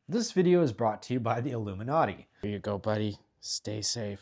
This video is brought to you by the Illuminati. Here you go, buddy. Stay safe.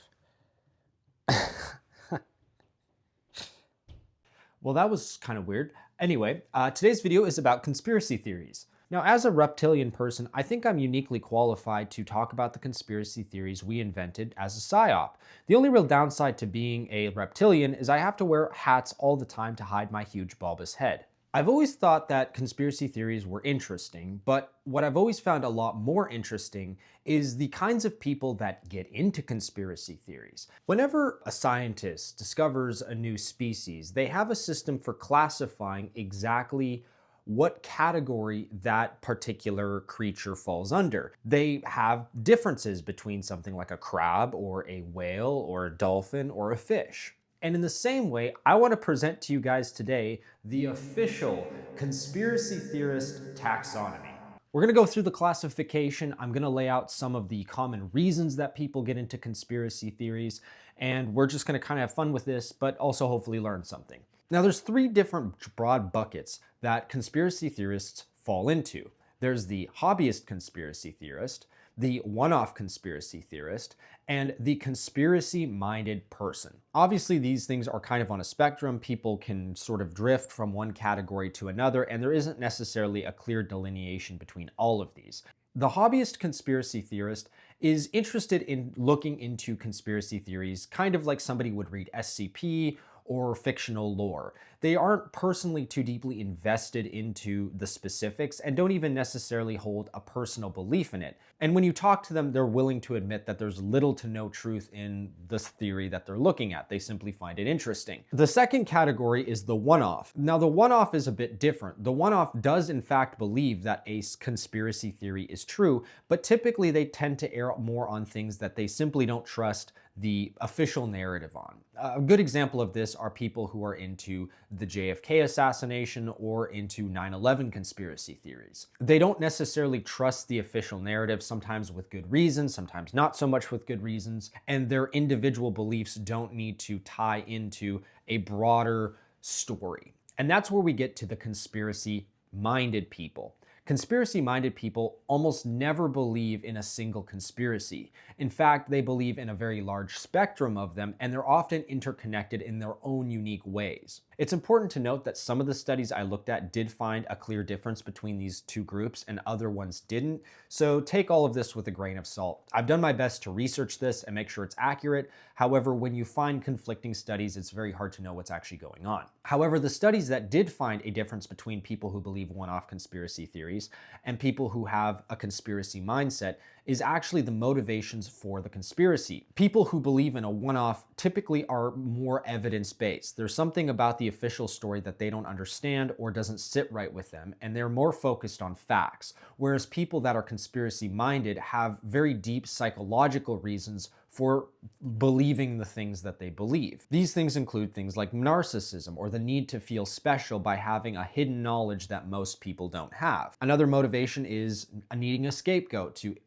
Well, that was kind of weird. Anyway, today's video is about conspiracy theories. Now, as a reptilian person, I think I'm uniquely qualified to talk about the conspiracy theories we invented as a psyop. The only real downside to being a reptilian is I have to wear hats all the time to hide my huge bulbous head. I've always thought that conspiracy theories were interesting, but what I've always found a lot more interesting is the kinds of people that get into conspiracy theories. Whenever a scientist discovers a new species, they have a system for classifying exactly what category that particular creature falls under. They have differences between something like a crab or a whale or a dolphin or a fish. And in the same way, I want to present to you guys today the official conspiracy theorist taxonomy. We're going to go through the classification. I'm going to lay out some of the common reasons that people get into conspiracy theories, and we're just going to kind of have fun with this, but also hopefully learn something. Now, there's three different broad buckets that conspiracy theorists fall into. There's the hobbyist conspiracy theorist, the one-off conspiracy theorist, and the conspiracy-minded person. Obviously, these things are kind of on a spectrum. People can sort of drift from one category to another, and there isn't necessarily a clear delineation between all of these. The hobbyist conspiracy theorist is interested in looking into conspiracy theories, kind of like somebody would read SCP or fictional lore. They aren't personally too deeply invested into the specifics and don't even necessarily hold a personal belief in it. And when you talk to them, they're willing to admit that there's little to no truth in this theory that they're looking at. They simply find it interesting. The second category is the one-off. Now, the one-off is a bit different. The one-off does in fact believe that a conspiracy theory is true, but typically they tend to err more on things that they simply don't trust the official narrative on. A good example of this are people who are into the JFK assassination or into 9/11 conspiracy theories. They don't necessarily trust the official narrative, sometimes with good reasons, sometimes not so much with good reasons, and their individual beliefs don't need to tie into a broader story. And that's where we get to the conspiracy-minded people. Conspiracy-minded people almost never believe in a single conspiracy. In fact, they believe in a very large spectrum of them, and they're often interconnected in their own unique ways. It's important to note that some of the studies I looked at did find a clear difference between these two groups and other ones didn't, so take all of this with a grain of salt. I've done my best to research this and make sure it's accurate. However, when you find conflicting studies, it's very hard to know what's actually going on. However, the studies that did find a difference between people who believe one-off conspiracy theories and people who have a conspiracy mindset is actually the motivations for the conspiracy. People who believe in a one-off typically are more evidence-based. There's something about the official story that they don't understand or doesn't sit right with them, and they're more focused on facts. Whereas people that are conspiracy-minded have very deep psychological reasons for believing the things that they believe. These things include things like narcissism or the need to feel special by having a hidden knowledge that most people don't have. Another motivation is needing a scapegoat to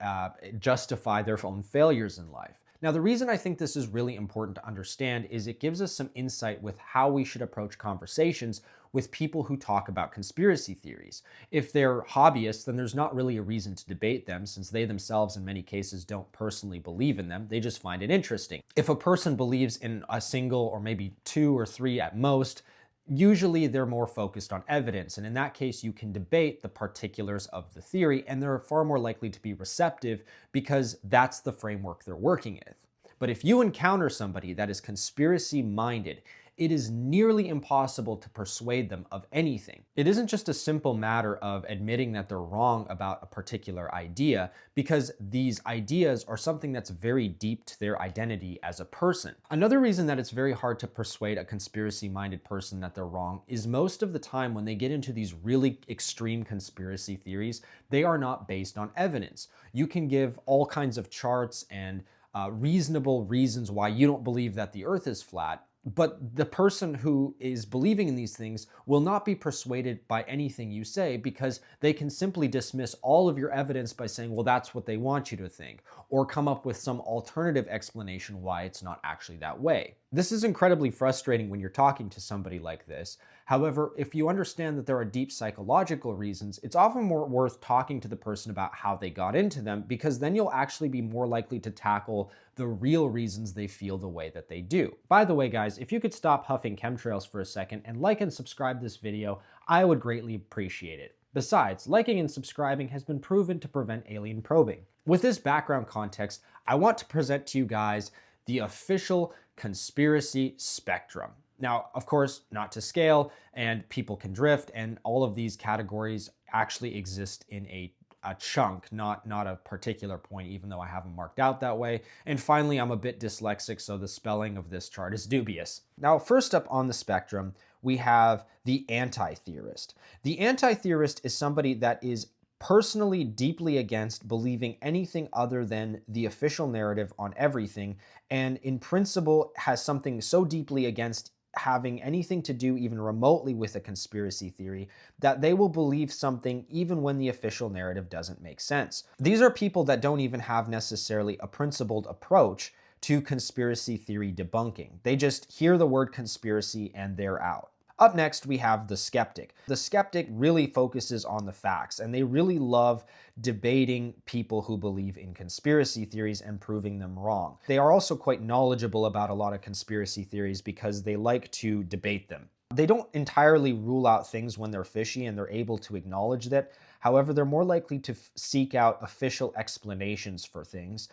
justify their own failures in life. Now, the reason I think this is really important to understand is it gives us some insight with how we should approach conversations with people who talk about conspiracy theories. If they're hobbyists, then there's not really a reason to debate them since they themselves in many cases don't personally believe in them, they just find it interesting. If a person believes in a single or maybe two or three at most, usually they're more focused on evidence, and in that case you can debate the particulars of the theory and they're far more likely to be receptive because that's the framework they're working with. But if you encounter somebody that is conspiracy minded, it is nearly impossible to persuade them of anything. It isn't just a simple matter of admitting that they're wrong about a particular idea, because these ideas are something that's very deep to their identity as a person. Another reason that it's very hard to persuade a conspiracy-minded person that they're wrong is most of the time when they get into these really extreme conspiracy theories, they are not based on evidence. You can give all kinds of charts and reasonable reasons why you don't believe that the earth is flat, but the person who is believing in these things will not be persuaded by anything you say because they can simply dismiss all of your evidence by saying, well, that's what they want you to think, or come up with some alternative explanation why it's not actually that way. This is incredibly frustrating when you're talking to somebody like this. However, if you understand that there are deep psychological reasons, it's often more worth talking to the person about how they got into them, because then you'll actually be more likely to tackle the real reasons they feel the way that they do. By the way, guys, if you could stop huffing chemtrails for a second and like and subscribe this video, I would greatly appreciate it. Besides, liking and subscribing has been proven to prevent alien probing. With this background context, I want to present to you guys the official conspiracy spectrum. Now, of course, not to scale, and people can drift, and all of these categories actually exist in a chunk, not a particular point, even though I have them marked out that way. And finally, I'm a bit dyslexic, so the spelling of this chart is dubious. Now, first up on the spectrum, we have the anti-theorist. The anti-theorist is somebody that is personally deeply against believing anything other than the official narrative on everything, and in principle has something so deeply against having anything to do even remotely with a conspiracy theory that they will believe something even when the official narrative doesn't make sense. These are people that don't even have necessarily a principled approach to conspiracy theory debunking. They just hear the word conspiracy and they're out. Up next, we have the skeptic. The skeptic really focuses on the facts, and they really love debating people who believe in conspiracy theories and proving them wrong. They are also quite knowledgeable about a lot of conspiracy theories because they like to debate them. They don't entirely rule out things when they're fishy, and they're able to acknowledge that. However, they're more likely to seek out official explanations for things,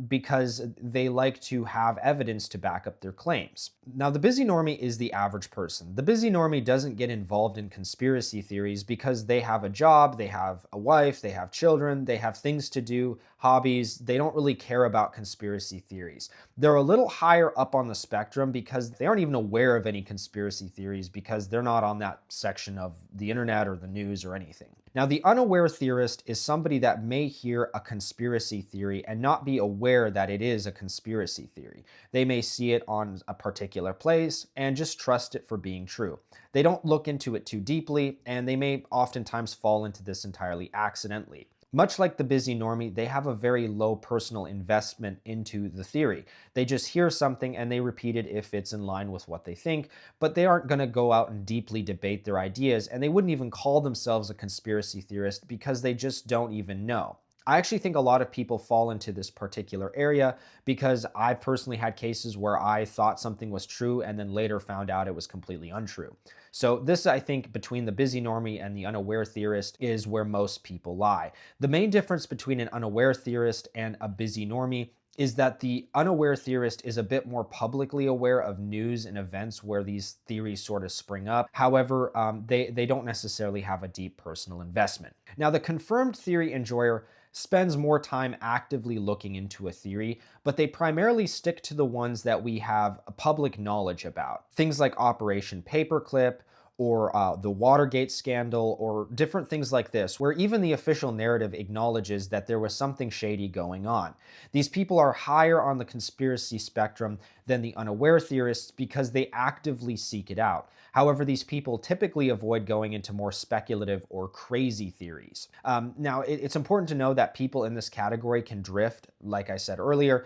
because they like to have evidence to back up their claims. Now, the busy normie is the average person. The busy normie doesn't get involved in conspiracy theories because they have a job, they have a wife, they have children, they have things to do, hobbies. They don't really care about conspiracy theories. They're a little higher up on the spectrum because they aren't even aware of any conspiracy theories because they're not on that section of the internet or the news or anything. Now, the unaware theorist is somebody that may hear a conspiracy theory and not be aware that it is a conspiracy theory. They may see it on a particular place and just trust it for being true. They don't look into it too deeply, and they may oftentimes fall into this entirely accidentally. Much like the busy normie, they have a very low personal investment into the theory. They just hear something and they repeat it if it's in line with what they think, but they aren't going to go out and deeply debate their ideas, and they wouldn't even call themselves a conspiracy theorist because they just don't even know. I actually think a lot of people fall into this particular area because I personally had cases where I thought something was true and then later found out it was completely untrue. So this, I think, between the busy normie and the unaware theorist is where most people lie. The main difference between an unaware theorist and a busy normie is that the unaware theorist is a bit more publicly aware of news and events where these theories sort of spring up. However, they don't necessarily have a deep personal investment. Now, the confirmed theory enjoyer spends more time actively looking into a theory, but they primarily stick to the ones that we have public knowledge about. Things like Operation Paperclip, or the Watergate scandal, or different things like this, where even the official narrative acknowledges that there was something shady going on. These people are higher on the conspiracy spectrum than the unaware theorists because they actively seek it out. However, these people typically avoid going into more speculative or crazy theories. Now, it's important to know that people in this category can drift, like I said earlier,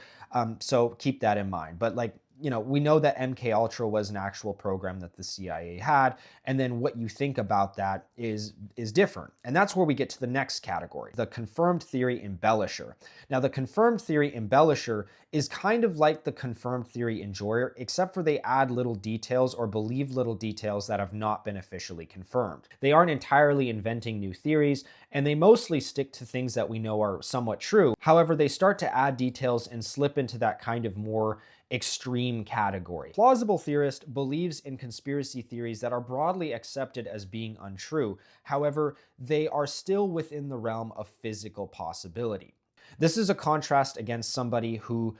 so keep that in mind. But we know that MK Ultra was an actual program that the CIA had, and then what you think about that is different. And that's where we get to the next category, the confirmed theory embellisher. Now, the confirmed theory embellisher is kind of like the confirmed theory enjoyer, except for they add little details or believe little details that have not been officially confirmed. They aren't entirely inventing new theories, and they mostly stick to things that we know are somewhat true. However, they start to add details and slip into that kind of more extreme category. Plausible theorist believes in conspiracy theories that are broadly accepted as being untrue. However, they are still within the realm of physical possibility. This is a contrast against somebody who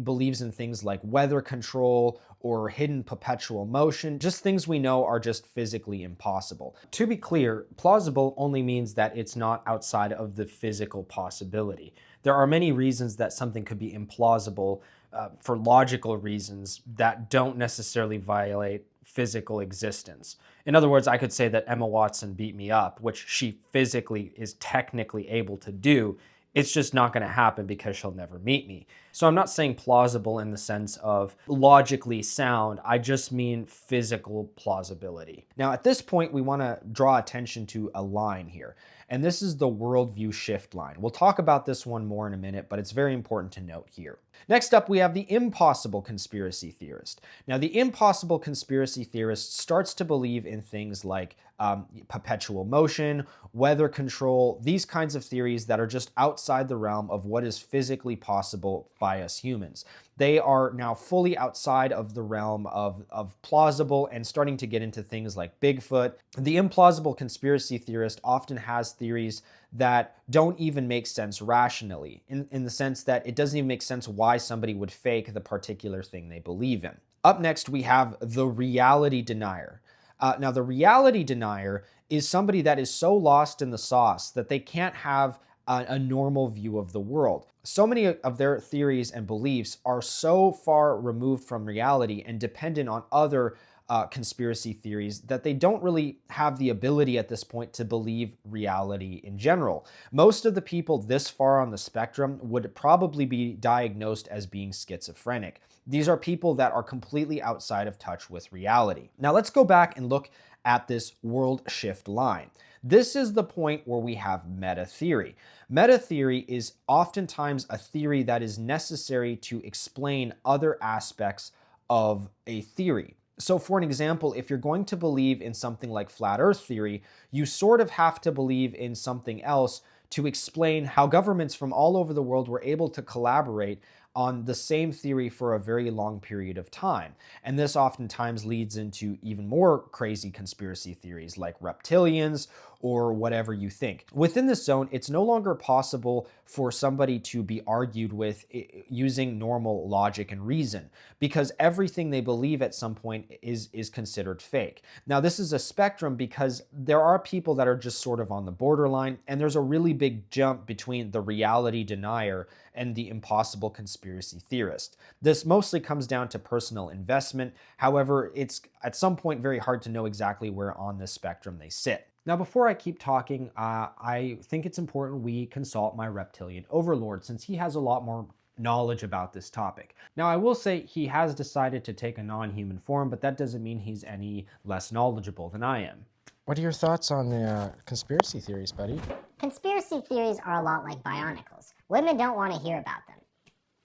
believes in things like weather control or hidden perpetual motion, just things we know are just physically impossible. To be clear, plausible only means that it's not outside of the physical possibility. There are many reasons that something could be implausible for logical reasons that don't necessarily violate physical existence. In other words, I could say that Emma Watson beat me up, which she physically is technically able to do. It's just not going to happen because she'll never meet me. So I'm not saying plausible in the sense of logically sound. I just mean physical plausibility. Now, at this point, we want to draw attention to a line here. And this is the worldview shift line. We'll talk about this one more in a minute, but it's very important to note here. Next up, we have the impossible conspiracy theorist. Now, the impossible conspiracy theorist starts to believe in things like perpetual motion, weather control, these kinds of theories that are just outside the realm of what is physically possible by us humans. They are now fully outside of the realm of plausible and starting to get into things like Bigfoot. The implausible conspiracy theorist often has theories that don't even make sense rationally, in the sense that it doesn't even make sense why somebody would fake the particular thing they believe in. Up next, we have the reality denier. Now, the reality denier is somebody that is so lost in the sauce that they can't have a normal view of the world. So many of their theories and beliefs are so far removed from reality and dependent on other conspiracy theories that they don't really have the ability at this point to believe reality in general. Most of the people this far on the spectrum would probably be diagnosed as being schizophrenic. These are people that are completely outside of touch with reality. Now let's go back and look at this world shift line. This is the point where we have meta theory. Meta theory is oftentimes a theory that is necessary to explain other aspects of a theory. So for an example, if you're going to believe in something like flat earth theory, you sort of have to believe in something else to explain how governments from all over the world were able to collaborate on the same theory for a very long period of time. And this oftentimes leads into even more crazy conspiracy theories like reptilians or whatever you think. Within this zone, it's no longer possible for somebody to be argued with using normal logic and reason, because everything they believe at some point is considered fake. Now, this is a spectrum because there are people that are just sort of on the borderline, and there's a really big jump between the reality denier and the impossible conspiracy theorist. This mostly comes down to personal investment. However, it's at some point very hard to know exactly where on this spectrum they sit. Now, before I keep talking, I think it's important we consult my reptilian overlord, since he has a lot more knowledge about this topic. Now, I will say he has decided to take a non-human form, but that doesn't mean he's any less knowledgeable than I am. What are your thoughts on the conspiracy theories, buddy? Conspiracy theories are a lot like bionicles. Women don't want to hear about them.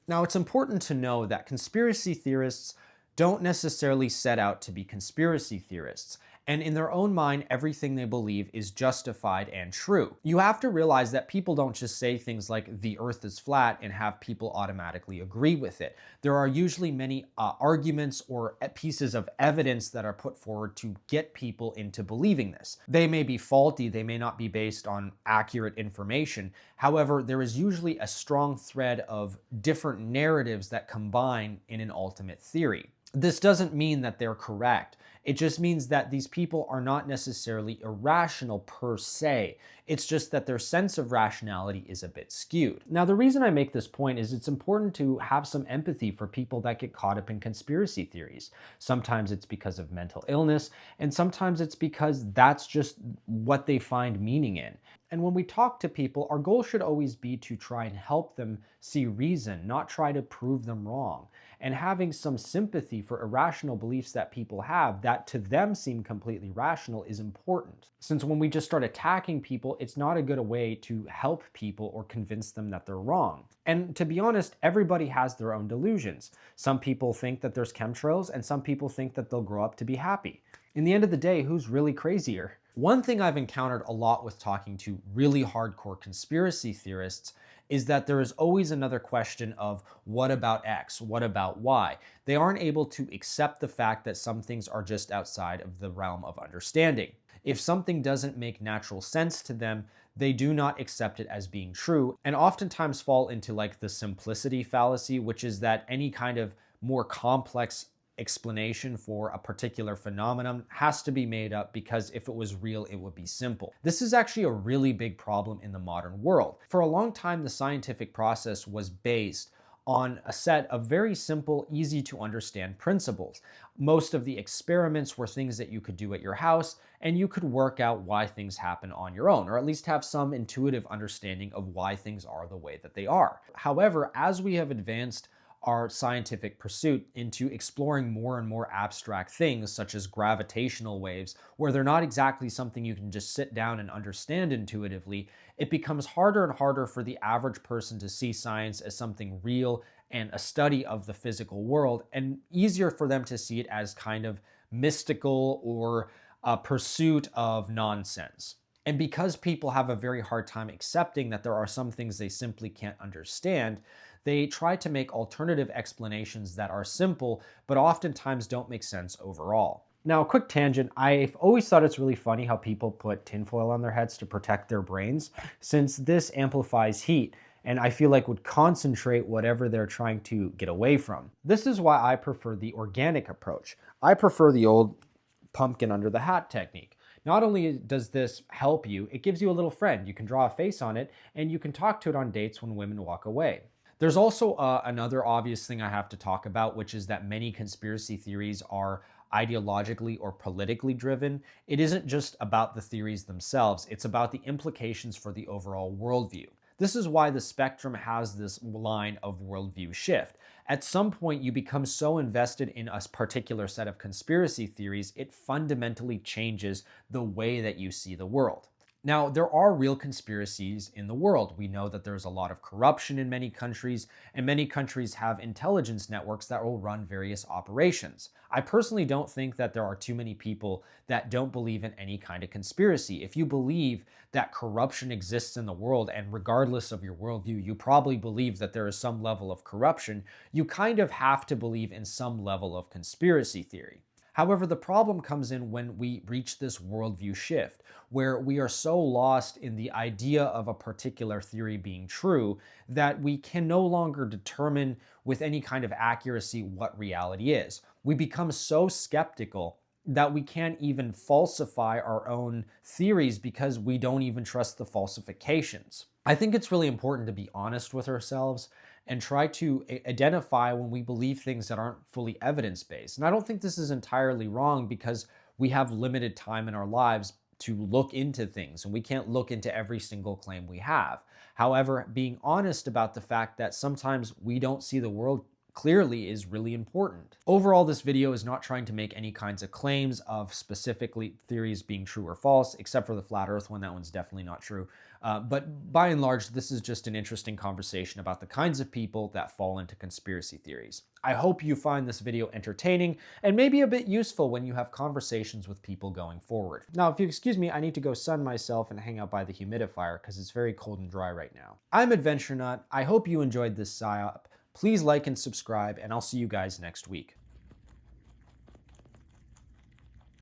Now, it's important to know that conspiracy theorists don't necessarily set out to be conspiracy theorists, and in their own mind, everything they believe is justified and true. You have to realize that people don't just say things like the earth is flat and have people automatically agree with it. There are usually many arguments or pieces of evidence that are put forward to get people into believing this. They may be faulty, they may not be based on accurate information. However, there is usually a strong thread of different narratives that combine in an ultimate theory. This doesn't mean that they're correct. It just means that these people are not necessarily irrational per se. It's just that their sense of rationality is a bit skewed. Now, the reason I make this point is it's important to have some empathy for people that get caught up in conspiracy theories. Sometimes it's because of mental illness, and sometimes it's because that's just what they find meaning in. And when we talk to people, our goal should always be to try and help them see reason, not try to prove them wrong. And having some sympathy for irrational beliefs that people have that to them seem completely rational is important. Since when we just start attacking people, it's not a good way to help people or convince them that they're wrong. And to be honest, everybody has their own delusions. Some people think that there's chemtrails, and some people think that they'll grow up to be happy. In the end of the day, who's really crazier? One thing I've encountered a lot with talking to really hardcore conspiracy theorists is that there is always another question of what about X? What about Y? They aren't able to accept the fact that some things are just outside of the realm of understanding. If something doesn't make natural sense to them, they do not accept it as being true, and oftentimes fall into like the simplicity fallacy, which is that any kind of more complex explanation for a particular phenomenon has to be made up, because if it was real, it would be simple. This is actually a really big problem in the modern world. For a long time, the scientific process was based on a set of very simple, easy to understand principles. Most of the experiments were things that you could do at your house, and you could work out why things happen on your own, or at least have some intuitive understanding of why things are the way that they are. However, as we have advanced our scientific pursuit into exploring more and more abstract things, such as gravitational waves, where they're not exactly something you can just sit down and understand intuitively, it becomes harder and harder for the average person to see science as something real and a study of the physical world, and easier for them to see it as kind of mystical or a pursuit of nonsense. And because people have a very hard time accepting that there are some things they simply can't understand, they try to make alternative explanations that are simple, but oftentimes don't make sense overall. Now, a quick tangent. I've always thought it's really funny how people put tinfoil on their heads to protect their brains, since this amplifies heat and I feel like would concentrate whatever they're trying to get away from. This is why I prefer the organic approach. I prefer the old pumpkin under the hat technique. Not only does this help you, it gives you a little friend. You can draw a face on it and you can talk to it on dates when women walk away. There's also another obvious thing I have to talk about, which is that many conspiracy theories are ideologically or politically driven. It isn't just about the theories themselves, it's about the implications for the overall worldview. This is why the spectrum has this line of worldview shift. At some point, you become so invested in a particular set of conspiracy theories, it fundamentally changes the way that you see the world. Now, there are real conspiracies in the world. We know that there's a lot of corruption in many countries, and many countries have intelligence networks that will run various operations. I personally don't think that there are too many people that don't believe in any kind of conspiracy. If you believe that corruption exists in the world, and regardless of your worldview, you probably believe that there is some level of corruption, you kind of have to believe in some level of conspiracy theory. However, the problem comes in when we reach this worldview shift, where we are so lost in the idea of a particular theory being true that we can no longer determine with any kind of accuracy what reality is. We become so skeptical that we can't even falsify our own theories because we don't even trust the falsifications. I think it's really important to be honest with ourselves and try to identify when we believe things that aren't fully evidence-based. And I don't think this is entirely wrong because we have limited time in our lives to look into things, and we can't look into every single claim we have. However, being honest about the fact that sometimes we don't see the world clearly is really important. Overall, this video is not trying to make any kinds of claims of specifically theories being true or false, except for the flat earth one. That one's definitely not true. But by and large, this is just an interesting conversation about the kinds of people that fall into conspiracy theories. I hope you find this video entertaining and maybe a bit useful when you have conversations with people going forward. Now, if you excuse me, I need to go sun myself and hang out by the humidifier because it's very cold and dry right now. I'm Adventure Nut. I hope you enjoyed this psyop. Please like and subscribe, and I'll see you guys next week.